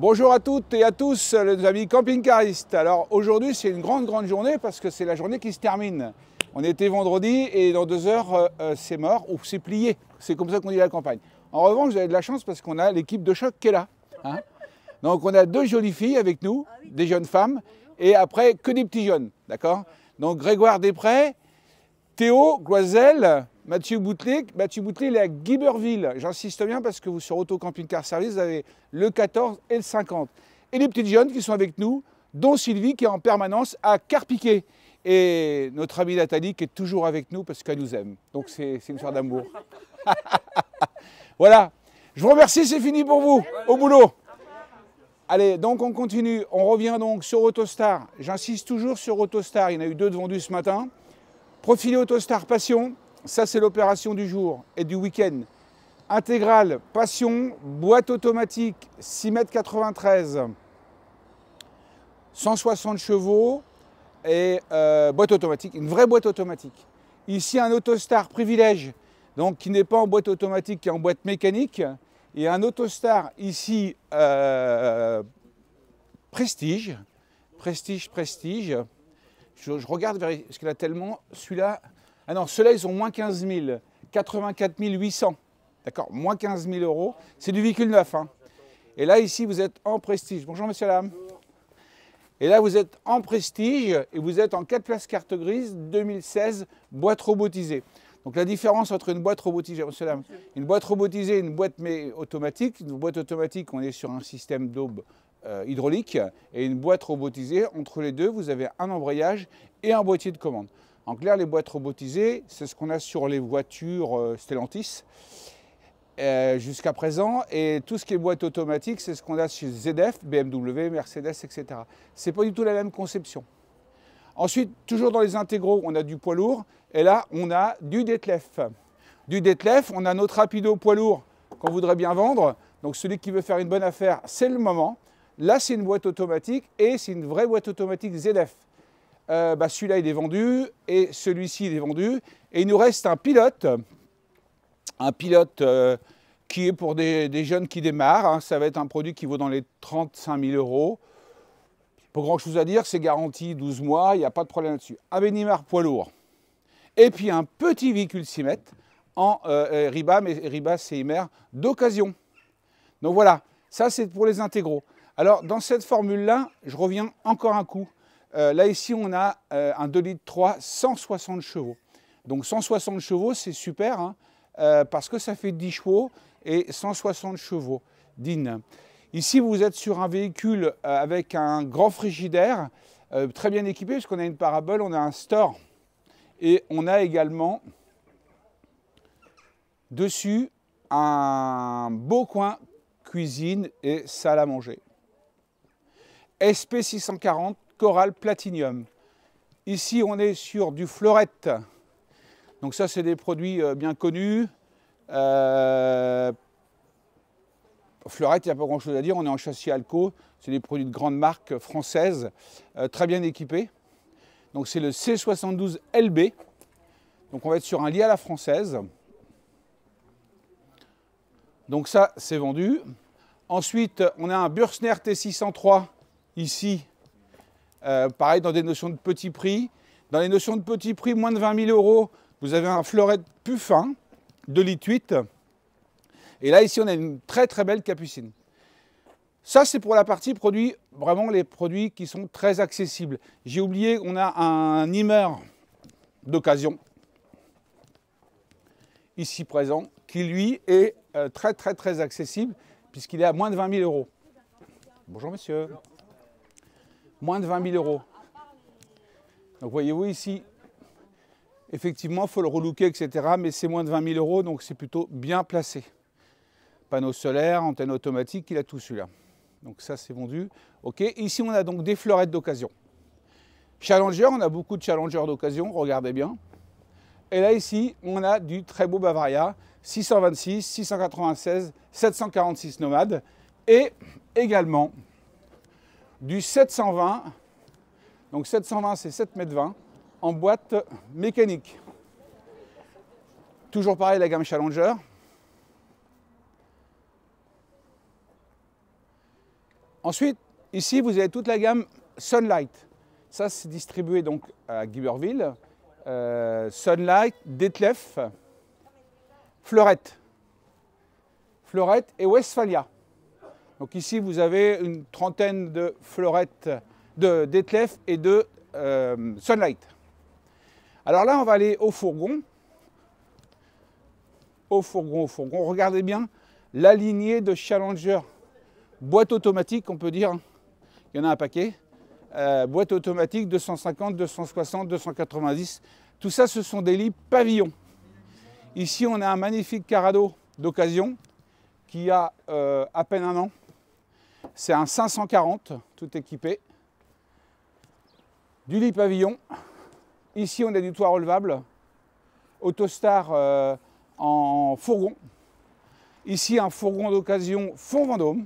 Bonjour à toutes et à tous les amis camping-caristes. Alors aujourd'hui c'est une grande journée parce que c'est la journée qui se termine. On était vendredi et dans 2 heures c'est mort ou c'est plié. C'est comme ça qu'on dit à la campagne. En revanche vous avez de la chance parce qu'on a l'équipe de choc qui est là. Hein. Donc on a 2 jolies filles avec nous, des jeunes femmes et après que des petits jeunes. D'accord. Donc Grégoire Després, Théo Gloisel, Mathieu Boutelet. Mathieu Boutelet, il est à Guiberville. J'insiste bien parce que vous, sur Auto Camping Car Service, vous avez le 14 et le 50. Et les petites jeunes qui sont avec nous, dont Sylvie qui est en permanence à Carpiquet. Et notre amie Nathalie qui est toujours avec nous parce qu'elle nous aime. Donc c'est une histoire d'amour. Voilà. Je vous remercie, c'est fini pour vous. Au boulot. Allez, donc on continue. On revient donc sur Autostar. J'insiste toujours sur Autostar. Il y en a eu 2 de vendus ce matin. Profilé Autostar Passion. Ça, c'est l'opération du jour et du week-end. Intégrale, Passion, boîte automatique, 6,93 m, 160 chevaux et boîte automatique, une vraie boîte automatique. Ici, un Autostar Privilège, donc qui n'est pas en boîte automatique, qui est en boîte mécanique. Et un Autostar ici, Prestige. Je regarde parce qu'il a tellement, celui-là. Ah non, ceux-là, ils ont moins 15 000, 84 800. D'accord, moins 15 000 euros. C'est du véhicule neuf. Hein. Et là, ici, vous êtes en Prestige. Bonjour, monsieur, dame. Et là, vous êtes en Prestige et vous êtes en 4 places carte grise 2016, boîte robotisée. Donc, la différence entre une boîte robotisée, monsieur, dame, une boîte robotisée et une boîte automatique. Une boîte automatique, on est sur un système d'aube hydraulique. Et une boîte robotisée, entre les deux, vous avez un embrayage et un boîtier de commande. En clair, les boîtes robotisées, c'est ce qu'on a sur les voitures Stellantis jusqu'à présent. Et tout ce qui est boîte automatique, c'est ce qu'on a chez ZF, BMW, Mercedes, etc. Ce n'est pas du tout la même conception. Ensuite, toujours dans les intégraux, on a du poids lourd. Et là, on a du Detlef. Du Detlef, on a notre rapido poids lourd qu'on voudrait bien vendre. Donc celui qui veut faire une bonne affaire, c'est le moment. Là, c'est une boîte automatique et c'est une vraie boîte automatique ZF. Celui-là, il est vendu et celui-ci, il est vendu. Et il nous reste un pilote qui est pour des jeunes qui démarrent. Hein. Ça va être un produit qui vaut dans les 35 000 euros. Pas grand-chose à dire, c'est garanti 12 mois, il n'y a pas de problème là-dessus. Un Benimar poids lourd. Et puis un petit véhicule 6 mètres en Riba, mais Riba CMR d'occasion. Donc voilà, ça c'est pour les intégraux. Alors dans cette formule-là, je reviens encore un coup. Là, ici, on a un 2,3 litres, 160 chevaux. Donc, 160 chevaux, c'est super, hein, parce que ça fait 10 chevaux et 160 chevaux DIN. Ici, vous êtes sur un véhicule avec un grand frigidaire, très bien équipé, puisqu'on a une parabole, on a un store. Et on a également, dessus, un beau coin cuisine et salle à manger. SP640. Coral Platinum. Ici, on est sur du Fleurette. Donc ça, c'est des produits bien connus. Fleurette, il n'y a pas grand-chose à dire. On est en châssis Alco. C'est des produits de grande marque française, très bien équipés. Donc c'est le C72 LB. Donc on va être sur un lit à la française. Donc ça, c'est vendu. Ensuite, on a un Bürstner T603 ici. Pareil, dans des notions de petit prix. Dans les notions de petit prix, moins de 20 000 euros, vous avez un Fleurette plus fin, 2,8 litres. Et là, ici, on a une très belle Capucine. Ça, c'est pour la partie produits, vraiment les produits qui sont très accessibles. J'ai oublié, on a un Nimmer d'occasion, ici présent, qui lui est très accessible, puisqu'il est à moins de 20 000 euros. Bonjour, monsieur. Moins de 20 000 euros. Donc voyez-vous ici, effectivement, il faut le relooker, etc. Mais c'est moins de 20 000 euros, donc c'est plutôt bien placé. Panneau solaire, antenne automatique, il a tout celui-là. Donc ça, c'est vendu. OK. Ici, on a donc des fleurettes d'occasion. Challenger, on a beaucoup de Challenger d'occasion, regardez bien. Et là, ici, on a du très beau Bavaria, 626, 696, 746 nomades. Et également du 720, donc 720 c'est 7,20 m en boîte mécanique. Toujours pareil la gamme Challenger. Ensuite, ici, vous avez toute la gamme Sunlight. Ça, c'est distribué donc à Guiberville. Sunlight, Detlef, Fleurette et Westphalia. Donc ici, vous avez une trentaine de Fleurette, de Detlef et de Sunlight. Alors là, on va aller au fourgon. Au fourgon. Regardez bien la lignée de Challenger. Boîte automatique, on peut dire. Il y en a un paquet. Boîte automatique 250, 260, 290. Tout ça, ce sont des lits pavillons. Ici, on a un magnifique Carado d'occasion qui a à peine un an. C'est un 540, tout équipé. Du lit pavillon. Ici, on a du toit relevable. Autostar en fourgon. Ici, un fourgon d'occasion fond Vendôme.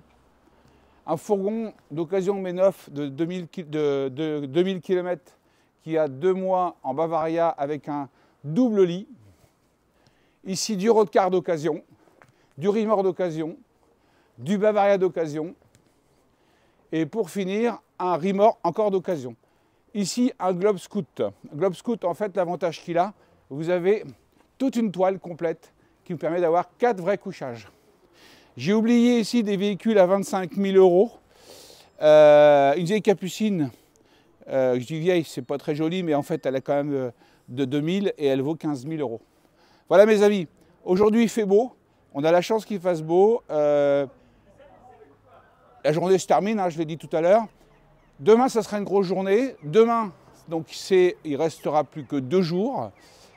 Un fourgon d'occasion mais neuf de 2000 km qui a 2 mois en Bavaria avec un double lit. Ici, du roadcar d'occasion, du Rimor d'occasion, du Bavaria d'occasion. Et pour finir, un Rimor encore d'occasion. Ici, un Globe Scout. Globe Scout, en fait, l'avantage qu'il a, vous avez toute une toile complète qui vous permet d'avoir 4 vrais couchages. J'ai oublié ici des véhicules à 25 000 €. Une vieille Capucine, je dis vieille, c'est pas très joli, mais en fait, elle est quand même de 2000 et elle vaut 15 000 €. Voilà mes amis, aujourd'hui il fait beau, on a la chance qu'il fasse beau. La journée se termine, hein, je l'ai dit tout à l'heure. Demain, ça sera une grosse journée. Demain, donc il restera plus que 2 jours.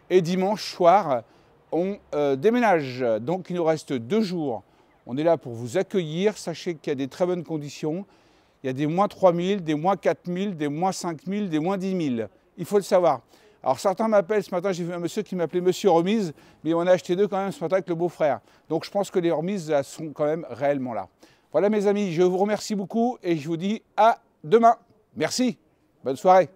Et dimanche soir, on déménage. Donc il nous reste 2 jours. On est là pour vous accueillir. Sachez qu'il y a des très bonnes conditions. Il y a des moins 3000, des moins 4000, des moins 5000, des moins 10 000. Il faut le savoir. Alors certains m'appellent ce matin, j'ai vu un monsieur qui m'appelait Monsieur Remise, mais on a acheté 2 quand même ce matin avec le beau-frère. Donc je pense que les remises sont quand même réellement là. Voilà mes amis, je vous remercie beaucoup et je vous dis à demain. Merci, bonne soirée.